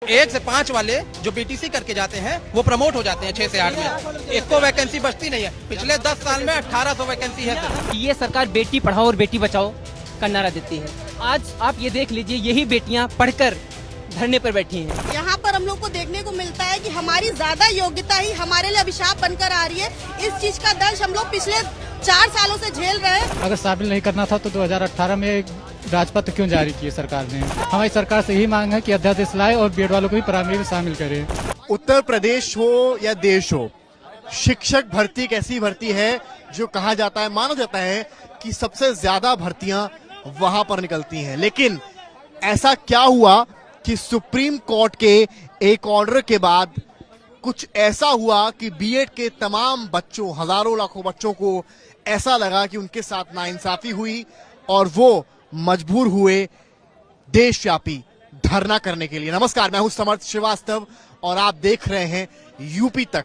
1 से 5 वाले जो बीटीसी करके जाते हैं वो प्रमोट हो जाते हैं 6 से 8 में। एक तो वैकेंसी बचती नहीं है। पिछले 10 साल में 1800 वैकेंसी है सर। ये सरकार बेटी पढ़ाओ और बेटी बचाओ का नारा देती है। आज आप ये देख लीजिए, यही बेटियां पढ़कर धरने पर बैठी हैं। यहाँ पर हम लोग को देखने को मिलता है कि हमारी ज्यादा योग्यता ही हमारे लिए अभिशाप बनकर आ रही है। इस चीज का दर्द हम लोग पिछले 4 सालों से झेल रहे हैं। अगर शामिल नहीं करना था तो 2018 में राजपत्र क्यों जारी किए सरकार ने? हमारी सरकार से यही मांग है कि अध्यादेश लाए और बीएड वालों को भी प्राइमरी में शामिल करें। उत्तर प्रदेश हो या देश हो, शिक्षक भर्ती एक ऐसी भर्ती है जो कहा जाता है, माना जाता है कि सबसे ज्यादा भर्तियां वहां पर निकलती हैं। लेकिन ऐसा क्या हुआ कि सुप्रीम कोर्ट के एक ऑर्डर के बाद कुछ ऐसा हुआ कि बीएड के तमाम बच्चों, हजारों लाखों बच्चों को ऐसा लगा कि उनके साथ नाइंसाफी हुई और वो मजबूर हुए देशव्यापी धरना करने के लिए। नमस्कार, मैं हूं समर्थ श्रीवास्तव और आप देख रहे हैं यूपी तक।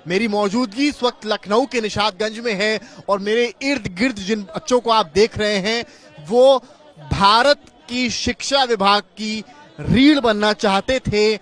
मेरी मौजूदगी इस वक्त लखनऊ के निशादगंज में है और मेरे इर्द गिर्द जिन बच्चों को आप देख रहे हैं वो भारत की शिक्षा विभाग की रीढ़ बनना चाहते थे,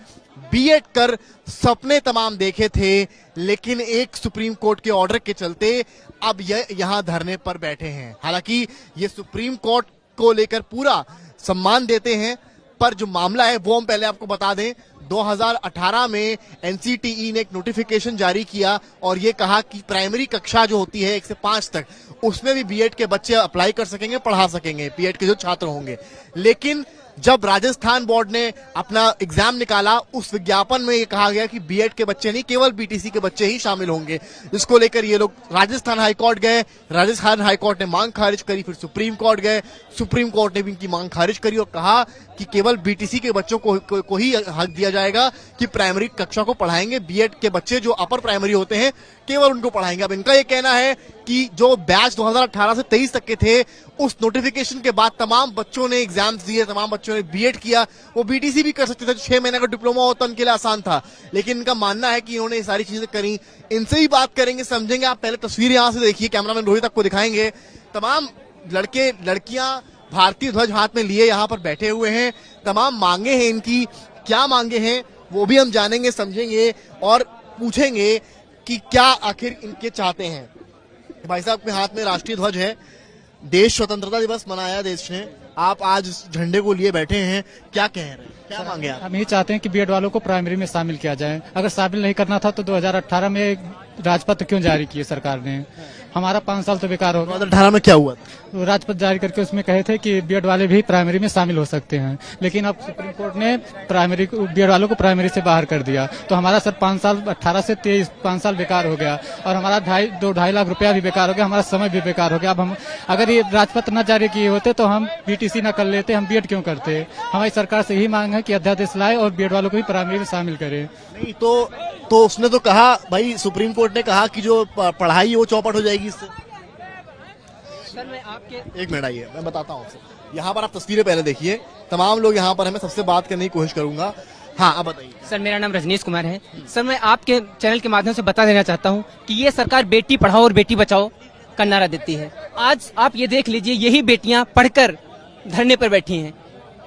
बीएड कर सपने तमाम देखे थे, लेकिन एक सुप्रीम कोर्ट के ऑर्डर के चलते अब ये यहाँ धरने पर बैठे हैं। हालांकि ये सुप्रीम कोर्ट को लेकर पूरा सम्मान देते हैं, पर जो मामला है वो हम पहले आपको बता दें। 2018 में एनसीटीई ने एक नोटिफिकेशन जारी किया और ये कहा कि प्राइमरी कक्षा जो होती है 1 से 5 तक, उसमें भी बीएड के बच्चे अप्लाई कर सकेंगे, पढ़ा सकेंगे, बीएड के जो छात्र होंगे। लेकिन जब राजस्थान बोर्ड ने अपना एग्जाम निकाला, उस विज्ञापन में ये कहा गया कि बीएड के बच्चे नहीं, केवल बीटीसी के बच्चे ही शामिल होंगे। जिसको लेकर ये लोग राजस्थान हाईकोर्ट गए, राजस्थान हाईकोर्ट ने मांग खारिज करी, फिर सुप्रीम कोर्ट गए, सुप्रीम कोर्ट ने भी इनकी मांग खारिज करी और कहा कि केवल बीटीसी के बच्चों को ही हक दिया जाएगा कि प्राइमरी कक्षा को पढ़ाएंगे, बीएड के बच्चे जो अपर प्राइमरी होते हैं केवल उनको पढ़ाएंगे। अब इनका ये कहना है कि जो बैच 2018 से 23 तक के थे, उस नोटिफिकेशन के बाद तमाम बच्चों ने एग्जाम्स दिए, तमाम बच्चों ने बीएड किया, वो बीटीसी भी कर सकते थे। 6 महीने का डिप्लोमा होता उनके लिए आसान था, लेकिन इनका मानना है कि इन्होंने ये सारी चीजें करी। इनसे ही बात करेंगे, समझेंगे। आप पहले तस्वीर यहां से देखिए, कैमरामैन रोहित आपको दिखाएंगे। तमाम लड़के लड़कियां भारतीय ध्वज हाथ में लिए यहाँ पर बैठे हुए हैं। तमाम मांगे हैं इनकी, क्या मांगे हैं वो भी हम जानेंगे, समझेंगे और पूछेंगे कि क्या आखिर इनके चाहते हैं। भाई साहब के हाथ में राष्ट्रीय ध्वज है, देश स्वतंत्रता दिवस मनाया देश ने, आप आज झंडे को लिए बैठे हैं, क्या कह रहे हैं, क्या मांगे आप? हम यही चाहते हैं कि बीएड वालों को प्राइमरी में शामिल किया जाए। अगर शामिल नहीं करना था तो 2018 में राजपत्र क्यों जारी किए सरकार ने? हमारा 5 साल तो बेकार हो गया। 2018 में क्या हुआ? तो राजपत्र जारी करके उसमें कहे थे कि बीएड वाले भी प्राइमरी में शामिल हो सकते हैं, लेकिन अब सुप्रीम कोर्ट ने बीएड वालों को प्राइमरी से बाहर कर दिया। तो हमारा सर 5 साल 18 से 23 5 साल बेकार हो गया और हमारा 2.5 लाख रुपया भी बेकार हो गया, हमारा समय भी बेकार हो गया। अब हम अगर ये राजपत्र न जारी किए होते तो हम बीटीसी न कर लेते, हम बीएड क्यों करते? हमारी सरकार से यही मांग है कि अध्यादेश लाए और बीएड वालों को भी प्राइमरी में शामिल करें। नहीं तो उसने तो कहा, भाई सुप्रीम कोर्ट ने कहा कि जो पढ़ाई है वो चौपट हो जाएगी इससे। सर मैं आपके एक मिनट आइए, मैं बताता हूँ आपसे। यहाँ पर आप तस्वीरें पहले देखिए, तमाम लोग यहाँ पर हैं, मैं सबसे बात करने की कोशिश करूंगा। हाँ, अब बताइए। सर मेरा नाम रजनीश कुमार है। सर मैं आपके चैनल के माध्यम से बता देना चाहता हूँ कि ये सरकार बेटी पढ़ाओ और बेटी बचाओ का नारा देती है। आज आप ये देख लीजिए, यही बेटियां पढ़कर धरने पर बैठी हैं,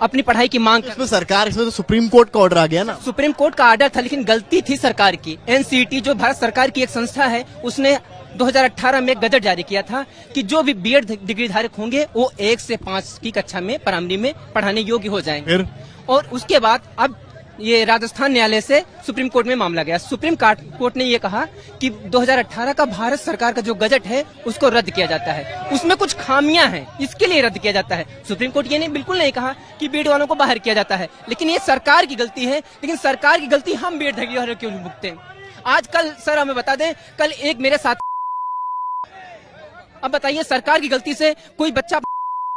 अपनी पढ़ाई की मांग। इसमें सरकार, इसमें तो सुप्रीम कोर्ट का ऑर्डर आ गया ना। सुप्रीम कोर्ट का ऑर्डर था, लेकिन गलती थी सरकार की। एनसीईटी जो भारत सरकार की एक संस्था है, उसने 2018 में गजट जारी किया था कि जो भी बीएड डिग्री धारक होंगे वो 1 से 5 की कक्षा में प्राइमरी में पढ़ाने योग्य हो जाएंगे। और उसके बाद अब ये राजस्थान न्यायालय से सुप्रीम कोर्ट में मामला गया। सुप्रीम कोर्ट ने ये कहा कि 2018 का भारत सरकार का जो गजट है उसको रद्द किया जाता है, उसमें कुछ खामियां हैं, इसके लिए रद्द किया जाता है। सुप्रीम कोर्ट ये नहीं, बिल्कुल नहीं कहा कि बीएड वालों को बाहर किया जाता है, लेकिन ये सरकार की गलती है। लेकिन सरकार की गलती हम बीएड डिग्री वाले क्यों भुगते हैं? आज कल सर हमें बता दें, कल एक मेरे साथ, अब बताइए सरकार की गलती से कोई बच्चा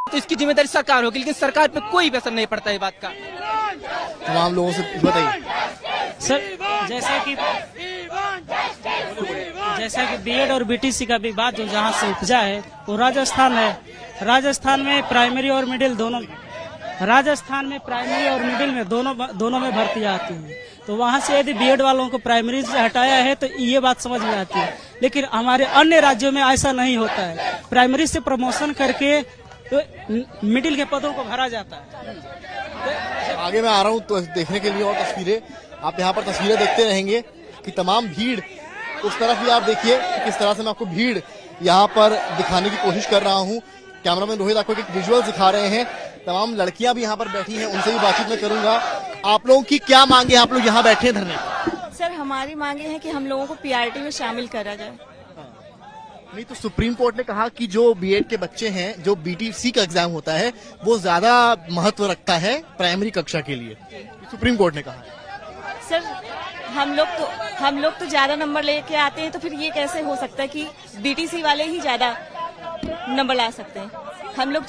तो इसकी जिम्मेदारी सरकार होगी, लेकिन सरकार पे कोई असर नहीं पड़ता है बात का। तमाम लोगों से बताइए सर, जैसा कि बीएड और बीटीसी का विवाद जो जहाँ से उपजा है वो राजस्थान है। राजस्थान में प्राइमरी और मिडिल दोनों, राजस्थान में प्राइमरी और मिडिल में दोनों में भर्तियां आती हैं। तो वहां से यदि बीएड वालों को प्राइमरी से हटाया है तो ये बात समझ में आती है, लेकिन हमारे अन्य राज्यों में ऐसा नहीं होता है। प्राइमरी से प्रमोशन करके तो मिडिल के पदों को भरा जाता है। आगे मैं आ रहा हूँ तो देखने के लिए और तस्वीरें, आप यहाँ पर तस्वीरें देखते रहेंगे कि तमाम भीड़, उस तरफ भी आप देखिए किस तरह से मैं आपको भीड़ यहाँ पर दिखाने की कोशिश कर रहा हूँ। कैमरामैन रोहित आपको एक विजुअल दिखा रहे हैं। तमाम लड़कियां भी यहाँ पर बैठी हैं, उनसे भी बातचीत मैं करूंगा। आप लोगों की क्या मांगे, आप लोग यहाँ बैठे हैं धरने? सर हमारी मांगे हैं कि हम लोगों को पीआरटी में शामिल करा जाए। नहीं तो सुप्रीम कोर्ट ने कहा कि जो बीएड के बच्चे हैं, जो बीटीसी का एग्जाम होता है वो ज्यादा महत्व रखता है प्राइमरी कक्षा के लिए, सुप्रीम कोर्ट ने कहा। सर हम लोग तो ज्यादा नंबर लेके आते हैं, तो फिर ये कैसे हो सकता है कि बीटीसी वाले ही ज्यादा नंबर ला सकते हैं? हम लोग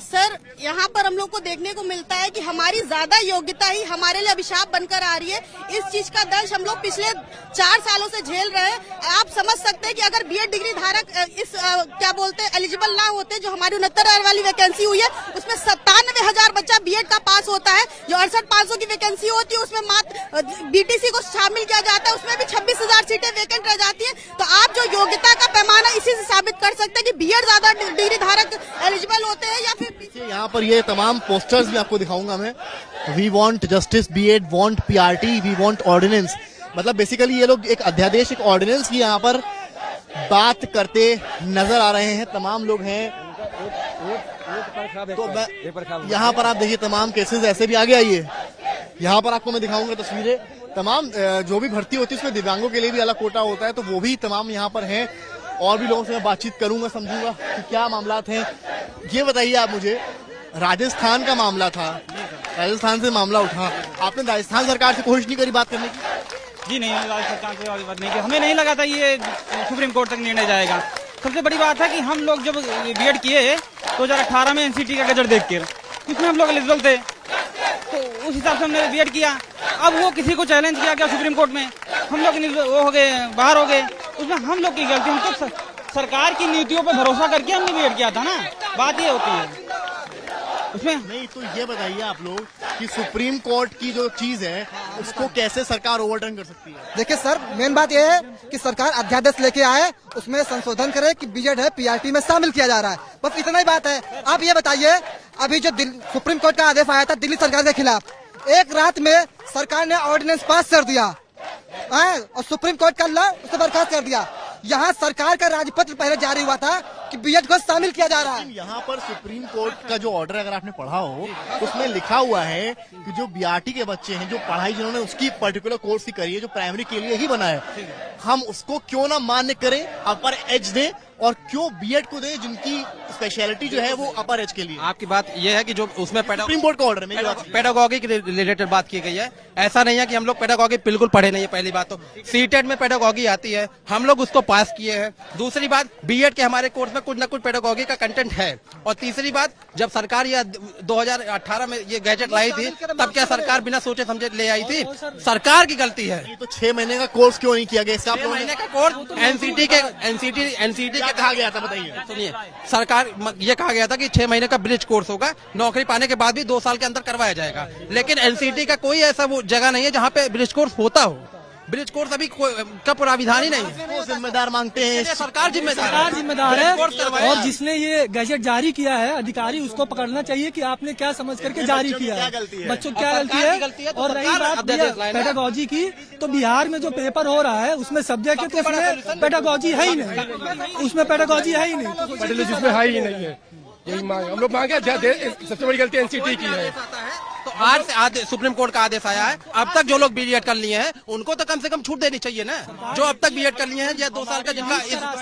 सर यहाँ पर हम लोग को देखने को मिलता है कि हमारी ज्यादा योग्यता ही हमारे लिए अभिशाप बनकर आ रही है। इस चीज का दर्श हम लोग पिछले 4 सालों से झेल रहे हैं। आप समझ सकते हैं कि अगर बीएड डिग्री धारक इस क्या बोलते हैं एलिजिबल ना होते, जो हमारी 69,000 वाली वैकेंसी हुई है उसमें 97,000 बच्चा बीएड का पास होता है। जो 68,500 की वैकेंसी होती है उसमें मात्र बीटीसी को शामिल किया जाता है, उसमें भी 26,000 सीटें वैकेंट रह जाती है। तो आप जो योग्यता का पैमाना इसी से साबित कर सकते हैं कि बीएड ज्यादा डिग्री धारक एलिजिबल होते हैं या फिर यहाँ पर ये तमाम पोस्टर्स भी आपको दिखाऊंगा मैं। We want justice, BEd want PRT, we want ordinance. मतलब बेसिकली ये लोग एक अध्यादेश, एक ऑर्डिनेंस की यहाँ पर बात करते नजर आ रहे हैं। तमाम लोग हैं तो यहाँ पर आप देखिए तमाम केसेस ऐसे भी आगे आइए। यहाँ पर आपको मैं दिखाऊंगा तस्वीरें। तमाम जो भी भर्ती होती है उसमें दिव्यांगों के लिए भी अलग कोटा होता है, तो वो भी तमाम यहाँ पर हैं। और भी लोगों से मैं बातचीत करूंगा, समझूंगा कि क्या मामलात हैं। ये बताइए आप मुझे, राजस्थान का मामला था, राजस्थान से मामला उठा, आपने राजस्थान सरकार से कोशिश नहीं करी बात करने की? जी नहीं, राजस्थान सरकार से बात नहीं की। हमें नहीं लगा था ये सुप्रीम कोर्ट तक निर्णय जाएगा। सबसे बड़ी बात है कि हम लोग जब बीएड किए 2018 में एनसीटी का गजट देख कर, उसमें हम लोग एलिजिबल थे, तो उस हिसाब से हमने बीएड किया। अब वो किसी को चैलेंज किया गया सुप्रीम कोर्ट में, हम लोग वो हो गए, बाहर हो गए। उसमें हम लोग की गलती, हम तो सरकार की नीतियों पर भरोसा करके हमने बीएड किया था ना, बात ये होती है उसमें। नहीं तो ये बताइए आप लोग कि सुप्रीम कोर्ट की जो चीज है उसको कैसे सरकार ओवरटर्न कर सकती है? देखिए सर, मेन बात यह है कि सरकार अध्यादेश लेके आए, उसमें संशोधन करे कि बीएड है पीआरटी में शामिल किया जा रहा है, बस इतना ही बात है। आप ये बताइए, अभी जो सुप्रीम कोर्ट का आदेश आया था दिल्ली सरकार के खिलाफ, एक रात में सरकार ने ऑर्डिनेंस पास कर दिया और सुप्रीम कोर्ट का लॉ उसे बर्खास्त कर दिया। यहाँ सरकार का राजपत्र पहले जारी हुआ था कि बीएड को शामिल किया जा रहा है। यहाँ पर सुप्रीम कोर्ट का जो ऑर्डर अगर आपने पढ़ा हो, उसमें लिखा हुआ है कि जो बीआरटी के बच्चे हैं, जो पढ़ाई जिन्होंने उसकी पर्टिकुलर कोर्स की करी है, जो प्राइमरी के लिए ही बना है, हम उसको क्यों ना मान्य करें, अपर एज दें, और क्यों बीएड को दें जिनकी स्पेशलिटी जो है वो अपर एज के लिए? आपकी बात यह है कि जो उसमें सुप्रीम कोर्ट का ऑर्डर में पेडागॉगी के रिलेटेड बात की गई है। ऐसा नहीं है कि हम लोग पेडागॉगी बिल्कुल पढ़े नहीं है। पहली बात तो सीटेट में पेडागॉगी आती है, हम लोग उसको पास किए हैं। दूसरी बात, बीएड के हमारे कोर्स में कुछ न कुछ पेडागॉगी का कंटेंट है। और तीसरी बात, जब सरकार यह 2018 में ये गैजेट लाई थी, तब क्या सरकार बिना सोचे समझे ले आई थी? सरकार की गलती है। तो 6 महीने का कोर्स क्यों नहीं किया गया? 6 महीने का कोर्स एनसीटी के कहा गया था, बताइए। सुनिए, सरकार ये कहा गया था कि 6 महीने का ब्रिज कोर्स होगा, नौकरी पाने के बाद भी 2 साल के अंदर करवाया जाएगा। लेकिन एनसीटी का कोई ऐसा वो जगह नहीं है जहाँ पे ब्रिज कोर्स होता हो। ब्रिज कोर्स अभी का प्राविधान ही नहीं है। जिम्मेदार मांगते हैं, सरकार जिम्मेदार है। और जिसने ये गैजेट जारी किया है अधिकारी, उसको पकड़ना चाहिए कि आपने क्या समझ करके जारी किया है। बच्चों की क्या गलती है? और रही बात पेडागॉजी की, तो बिहार में जो पेपर हो रहा है उसमें सब्जेक्ट है, तो उसमें पेडागॉजी है ही नहीं, उसमें पेडागॉजी है ही नहीं, जिसमें है ही नहीं है। यही मांग हम लोग मांगे, सबसे बड़ी गलती एनसीटी की है। तो आज से सुप्रीम कोर्ट का आदेश आया है, अब तक जो लोग बीएड कर लिए हैं उनको तो कम से कम छूट देनी चाहिए ना, जो अब तक बीएड कर लिए हैं, या 2 साल का जिनका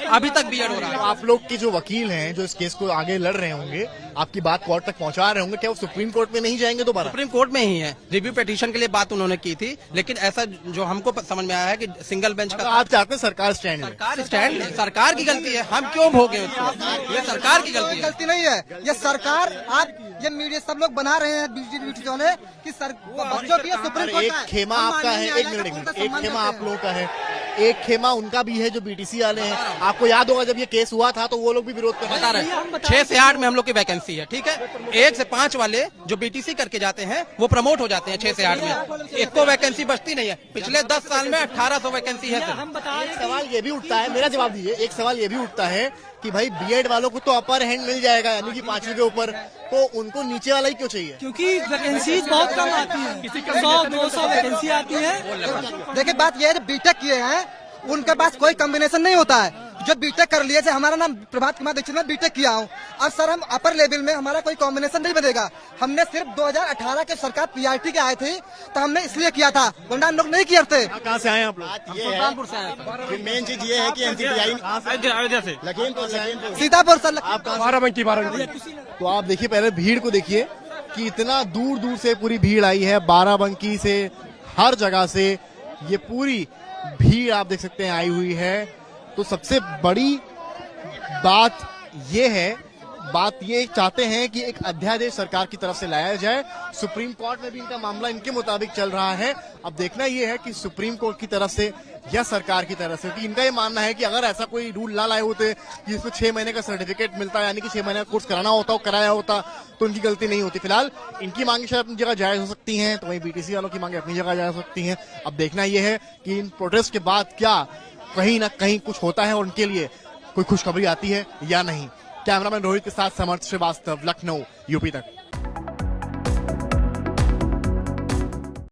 अभी तक बीएड हो रहा है। आप लोग के जो वकील हैं, जो इस केस को आगे लड़ रहे होंगे, आपकी बात कोर्ट तक पहुंचा रहे होंगे, क्या वो सुप्रीम कोर्ट में नहीं जाएंगे दोबारा? सुप्रीम कोर्ट में ही है। रिव्यू पिटीशन के लिए बात उन्होंने की थी, लेकिन ऐसा जो हमको समझ में आया है कि सिंगल बेंच का आप चाहते हैं सरकार स्टैंड ले। सरकार की गलती है, हम क्यों भोगे उसको? ये सरकार की गलती है। गलती नहीं है, ये सरकार, आप ये मीडिया सब लोग बना रहे हैं बीटीसी वाले कि बच्चों की सुप्रीम कोर्ट एक खेमा आपका है, एक मिनट, एक खेमा आप लोगों का है, एक खेमा उनका भी है जो बीटीसी वाले हैं। आपको याद होगा जब ये केस हुआ था तो वो लोग भी विरोध कर बता रहे 6 से 8 में हम लोग की वैकेंसी है, ठीक है। 1 से 5 वाले जो बीटीसी करके जाते हैं वो प्रमोट हो जाते हैं 6 से 8 में, एक को वैकेंसी बचती नहीं है। पिछले 10 साल में 1800 वैकेंसी है। एक सवाल ये भी उठता है, मेरा जवाब दीजिए, एक सवाल ये भी उठता है कि भाई बीएड वालों को तो अपर हैंड मिल जाएगा, यानी कि 5वीं के ऊपर तो उनको नीचे वाला ही क्यों चाहिए? क्योंकि वैकेंसीज बहुत कम आती है, 100-200 वैकेंसी आती है। देखिए बात यह है, बीटेक किए हैं उनके पास कोई कॉम्बिनेशन नहीं होता है। जो बीटेक कर लिए, जैसे हमारा नाम प्रभात कुमार दीक्षित, में बीटेक किया हूँ। अब सर हम अपर लेवल में हमारा कोई कॉम्बिनेशन नहीं बनेगा। हमने सिर्फ 2018 के सरकार पीआरटी के आए थे तो हमने इसलिए किया था, वरना हम लोग नहीं किए थे। कहाँ से आए आप लोग? सुल्तानपुर से आए थे। मेन चीज ये है कि एनसीटीआई अयोध्या से लखीमपुर सीतापुर सर। आप कहाँ से? बाराबंकी तो आप देखिए, पहले भीड़ को देखिए कि इतना दूर दूर से पूरी भीड़ आई है, बाराबंकी से, हर जगह से ये पूरी भीड़ आप देख सकते हैं आई हुई है। तो सबसे बड़ी बात ये चाहते हैं कि एक अध्यादेश सरकार की तरफ से लाया जाए। सुप्रीम कोर्ट में भी इनका मामला इनके मुताबिक चल रहा है। अब देखना ये है कि सुप्रीम कोर्ट की तरफ से या सरकार की तरफ से, कि इनका ये मानना है कि अगर ऐसा कोई रूल ना लाए होते कि इसमें 6 महीने का सर्टिफिकेट मिलता है, यानी कि 6 महीने का कोर्स कराना होता और कराया होता, तो उनकी गलती नहीं होती। फिलहाल इनकी मांगे शायद अपनी जगह जायज हो सकती हैं, तो वहीं बीटीसी वालों की मांगे अपनी जगह जायज हो सकती हैं। अब देखना यह है कि इन प्रोटेस्ट के बाद क्या कहीं ना कहीं कुछ होता है और उनके लिए कोई खुशखबरी आती है या नहीं। कैमरामैन रोहित के साथ समर्थ श्रीवास्तव, लखनऊ, यूपी तक।